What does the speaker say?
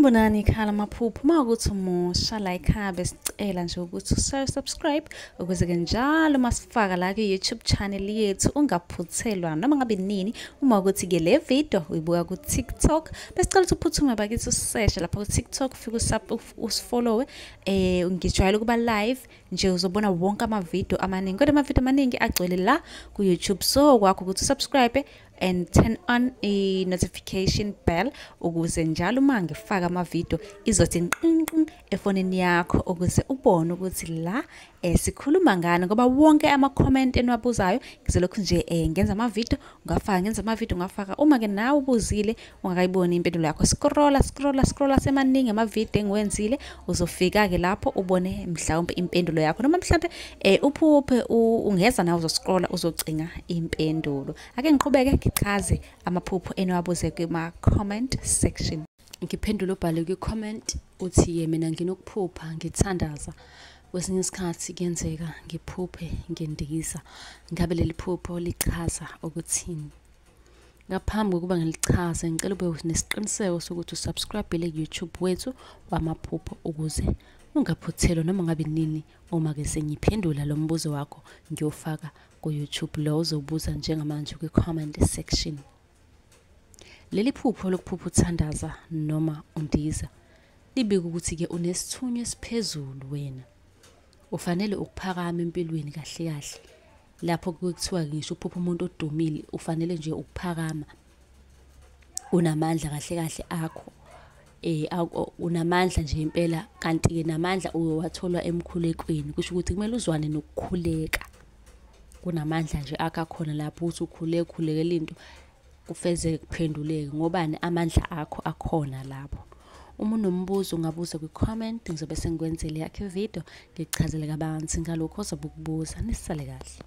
Sanibonani khala maphupho mawukuthi umusha la ekhaya sicela nje ukuthi subscribe ukuze ke njalo masifaka la ku YouTube channel yethu ungaphuthelwa noma ngabe nini uma ukuthi ke le video uyibuka ku TikTok besicela ukuthi uphuthume bakithi usearch lapha ku TikTok ufike usifollow ngijwayele kuba live nje uzobona wonke ama video amaningi kodwa ama video amaningi agcwele la ku YouTube so kwakho ukuthi subscribe and turn on a notification bell ukuze njalo uma ngifaka ama video izothi nqinqi efonini yakho ukuze ubone ukuthi la sikhuluma ngani ngoba wonke ama comment enwabuzayo ngizolokhu nje ngenza ama video ngafaka uma ke nawe ubuzile ungakayiboni impendulo yakho scrolla semaningi ama video engiwenzile uzofika ke lapho ubone mhlawumbe impendulo yakho noma mhlawumbe uphuphe ungeza nawe uzoscrolla uzocinga impendulo ake ngiqhubeke ngichaze amaphupho enwabuze kuma comment section ngiphendula ubhale ku comment uthi mina nginokuphupha ngithandaza kwesinye isikhathi kuyenzeka ngiphuphe ngendiza ngabe leli phupho lichaza ukuthini ngaphambi kokuba ngilichaze ngicela ube nesiqiniseko sokuthi usubscribe le YouTube wethu wamaphupho ukuze ungaphuthelwa noma ngabe nini uma ke sengiphendula lo mbuzo wakho ngiyofaka ku YouTube lo uzobuza njengamanje ku comment section leli phupho lokuphupha uthandaza noma undiza libika ukuthi ke unesithunywa esiphezulu wena ufanele ukuphakama empilweni kahle lapho kuthiwa ngisho uphupha umuntu odumile ufanele nje ukuphakama unamandla kahle akho unamandla nje impela kanti ke namandla uwathola emkhulekweni kusho ukuthi kumele uzwane nokukhuleka kunamandla nje akakhona lapho uthi ukhulekele into kufeze kuphenduleke ngobani amandla akho akhona lapho uma unombuzo ungabuza ku comment ngizobe sengikwenzele yakhe video ngichazele kabanzi ngalokho ozobukubuza nisale kahle.